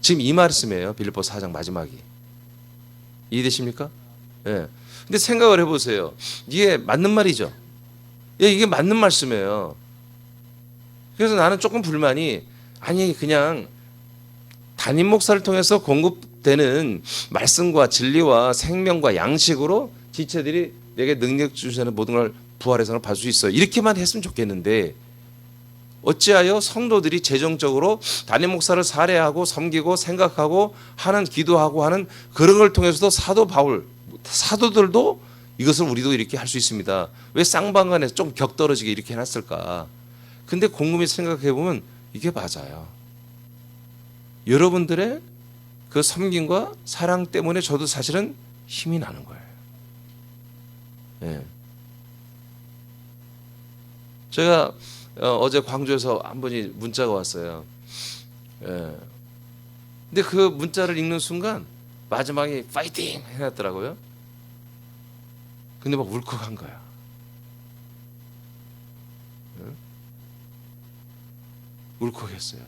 지금 이 말씀이에요. 빌립보서 4장 마지막이. 이해되십니까? 예. 근데 생각을 해보세요. 이게 맞는 말이죠. 예, 이게 맞는 말씀이에요. 그래서 나는 조금 불만이, 아니 그냥 담임 목사를 통해서 공급되는 말씀과 진리와 생명과 양식으로 지체들이 내게 능력 주시는 모든 걸 부활의 상을 받을 수 있어요. 이렇게만 했으면 좋겠는데 어찌하여 성도들이 재정적으로 담임 목사를 살해하고 섬기고 생각하고 하는, 기도하고 하는 그런 걸 통해서도 사도들도 이것을 우리도 이렇게 할 수 있습니다. 왜 쌍방간에서 좀 격떨어지게 이렇게 해놨을까? 근데 곰곰이 생각해 보면 이게 맞아요. 여러분들의 그 섬김과 사랑 때문에 저도 사실은 힘이 나는 거예요. 예. 제가 어제 광주에서 한 분이 문자가 왔어요. 예. 근데 그 문자를 읽는 순간 마지막에 파이팅 해놨더라고요. 근데 막 울컥한 거야. 예? 울컥했어요.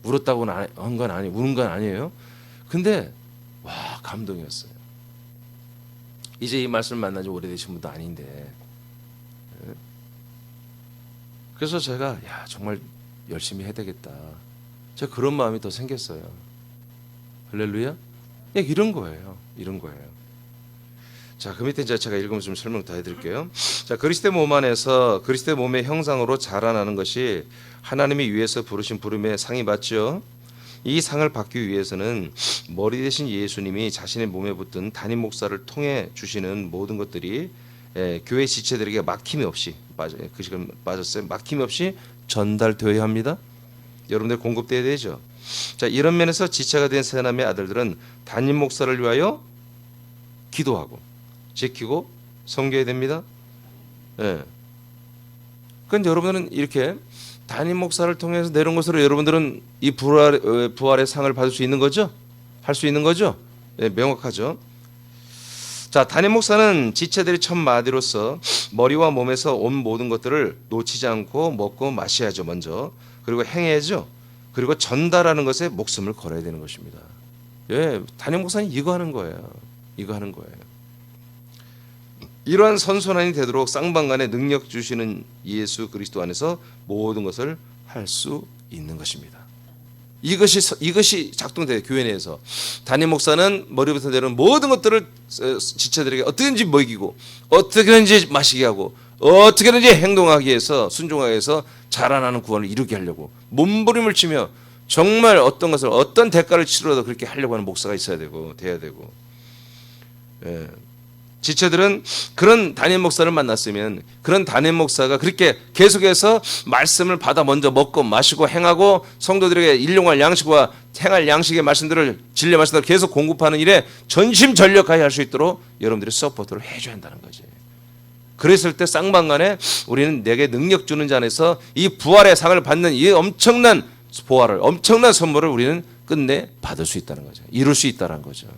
울었다고는 한 건 아니에요. 우는 건 아니에요. 근데 와, 감동이었어요. 이제 이 말씀을 만난 지 오래되신 분도 아닌데, 그래서 제가 정말 열심히 해야 되겠다. 제가 그런 마음이 더 생겼어요. 할렐루야? 이런 거예요. 이런 거예요. 자, 그 밑에 이제 제가 읽으면서 좀 설명 더 해드릴게요. 자, 그리스도의 몸 안에서 그리스도의 몸의 형상으로 자라나는 것이 하나님이 위해서 부르신 부름의 상이 맞죠. 이 상을 받기 위해서는 머리 대신 예수님이 자신의 몸에 붙든 담임 목사를 통해 주시는 모든 것들이 교회 지체들에게 막힘이 없이 그 시간 빠졌어요. 막힘이 없이 전달되어야 합니다. 여러분들 공급돼야 되죠. 자, 이런 면에서 지체가 된 세남의 아들들은 담임 목사를 위하여 기도하고 지키고 섬겨야 됩니다. 예. 그런데 여러분들은 이렇게 담임 목사를 통해서 내려온 것으로 여러분들은 이 부활의 상을 받을 수 있는 거죠? 할 수 있는 거죠? 예, 명확하죠. 자, 담임 목사는 지체들의 첫 마디로서 머리와 몸에서 온 모든 것들을 놓치지 않고 먹고 마셔야죠, 먼저. 그리고 행해야죠. 그리고 전달하는 것에 목숨을 걸어야 되는 것입니다. 예, 담임 목사는 이거 하는 거예요. 이거 하는 거예요. 이러한 선순환이 되도록 쌍방간에 능력 주시는 예수 그리스도 안에서 모든 것을 할 수 있는 것입니다. 이것이 작동돼요. 교회 내에서 담임 목사는 머리부터 내려오는 모든 것들을 지체들에게 어떻게든지 먹이고 어떻게든지 마시게 하고 어떻게든지 행동하게 해서 순종하게 해서 자라나는 구원을 이루게 하려고 몸부림을 치며 정말 어떤 것을 어떤 대가를 치르어도 그렇게 하려고 하는 목사가 있어야 되고 돼야 되고. 예. 지체들은 그런 담임 목사를 만났으면 그런 담임 목사가 그렇게 계속해서 말씀을 받아 먼저 먹고 마시고 행하고 성도들에게 일용할 양식과 행할 양식의 말씀들을 진리의 말씀들을 계속 공급하는 일에 전심전력하여 할 수 있도록 여러분들이 서포트를 해줘야 한다는 거지. 그랬을 때 쌍방간에 우리는 내게 능력 주는 자 안에서 이 부활의 상을 받는 이 엄청난 보화를 엄청난 선물을 우리는 끝내 받을 수 있다는 거죠. 이룰 수 있다는 거죠.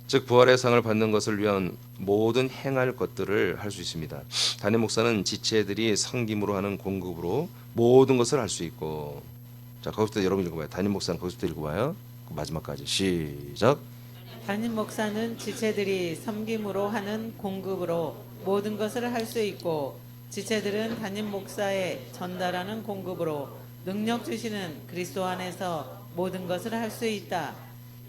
즉 부활의 상을 받는 것을 위한 모든 행할 것들을 할 수 있습니다. 담임 목사는 지체들이 섬김으로 하는 공급으로 모든 것을 할 수 있고. 자, 거기서부터 여러분 읽어봐요. 담임 목사는 거기서부터 읽어봐요. 마지막까지 시작. 담임 목사는 지체들이 섬김으로 하는 공급으로 모든 것을 할 수 있고 지체들은 담임 목사의 전달하는 공급으로 능력 주시는 그리스도 안에서 모든 것을 할 수 있다.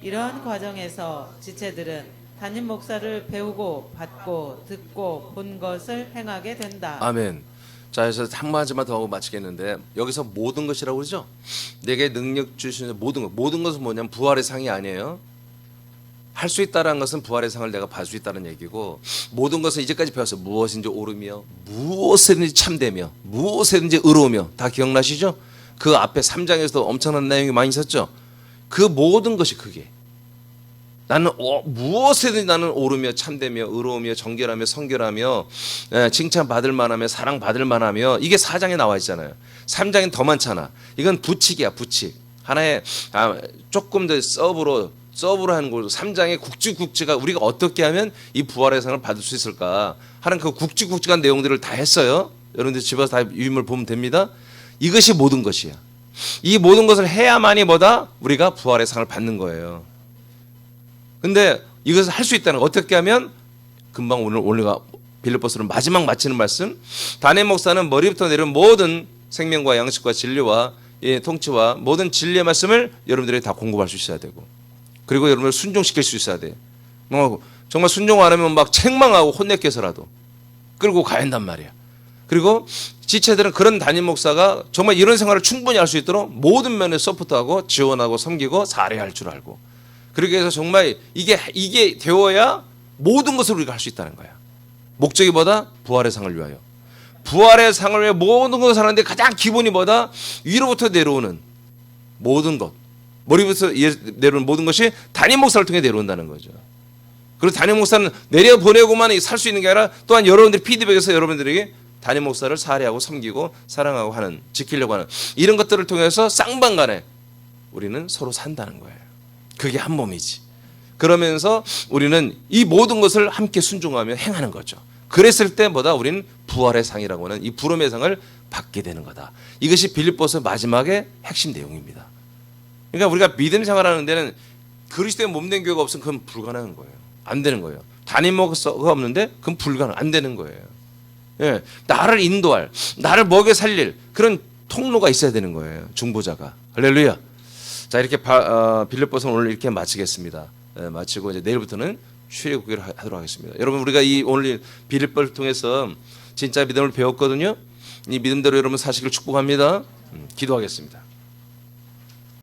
이러한 과정에서 지체들은 담임 목사를 배우고 받고 듣고 본 것을 행하게 된다. 아멘. 자, 그래서 한 마디만 더 하고 마치겠는데 여기서 모든 것이라고 그러죠. 내게 능력 주시는 모든 것. 모든 것은 뭐냐면 부활의 상이 아니에요. 할 수 있다는 것은 부활의 상을 내가 받을 수 있다는 얘기고, 모든 것은 이제까지 배웠어요. 무엇인지 옳으며 무엇이든지 참되며 무엇이든지 의로우며. 다 기억나시죠? 그 앞에 3장에서도 엄청난 내용이 많이 있었죠. 그 모든 것이 그게 나는 무엇이든지 나는 옳으며 참되며 의로우며 정결하며 성결하며 칭찬받을 만하며 사랑받을 만하며. 이게 4장에 나와 있잖아요. 3장엔 더 많잖아. 이건 부칙이야, 부칙. 하나의 조금 더 서브로 하는 거고, 3장의 국지국지가 우리가 어떻게 하면 이 부활의 상을 받을 수 있을까 하는 그 국지국지한 내용들을 다 했어요. 여러분들 집에서 다 유인물 보면 됩니다. 이것이 모든 것이야. 이 모든 것을 해야만이 뭐다? 우리가 부활의 상을 받는 거예요. 근데 이것을 할 수 있다는 거 어떻게 하면? 금방 오늘가 빌립보서를 마지막 마치는 말씀, 담임 목사는 머리부터 내려온 모든 생명과 양식과 진리와 통치와 모든 진리의 말씀을 여러분들이 다 공급할 수 있어야 되고, 그리고 여러분을 순종시킬 수 있어야 돼. 정말 순종 안 하면 막 책망하고 혼내켜서라도 끌고 가야 한단 말이야. 그리고 지체들은 그런 담임 목사가 정말 이런 생활을 충분히 할 수 있도록 모든 면에 서포트하고 지원하고 섬기고 사례할 줄 알고, 그렇게 해서 정말 이게 되어야 모든 것을 우리가 할 수 있다는 거야. 목적이 뭐다? 부활의 상을 위하여. 부활의 상을 위해 모든 것을 하는데 가장 기본이 뭐다? 위로부터 내려오는 모든 것, 머리부터 내려오는 모든 것이 담임 목사를 통해 내려온다는 거죠. 그리고 담임 목사는 내려보내고만 살 수 있는 게 아니라 또한 여러분들이 피드백에서 여러분들에게 담임 목사를 사례하고 섬기고 사랑하고 하는, 지키려고 하는 이런 것들을 통해서 쌍방간에 우리는 서로 산다는 거예요. 그게 한 몸이지. 그러면서 우리는 이 모든 것을 함께 순종하며 행하는 거죠. 그랬을 때보다 우리는 부활의 상이라고 하는 이 부름의 상을 받게 되는 거다. 이것이 빌립보서 마지막의 핵심 내용입니다. 그러니까 우리가 믿음 생활하는 데는 그리스도의 몸된 교회가 없으면 그건 불가능한 거예요. 안 되는 거예요. 담임 목사가 없는데 그건 안 되는 거예요. 예, 나를 인도할, 나를 먹여 살릴 그런 통로가 있어야 되는 거예요. 중보자가. 할렐루야. 자, 이렇게 빌립보서는 오늘 이렇게 마치겠습니다. 마치고 이제 내일부터는 출애굽기를 하도록 하겠습니다. 여러분, 우리가 이 오늘 빌립보를 통해서 진짜 믿음을 배웠거든요. 이 믿음대로 여러분 사시길 축복합니다. 기도하겠습니다.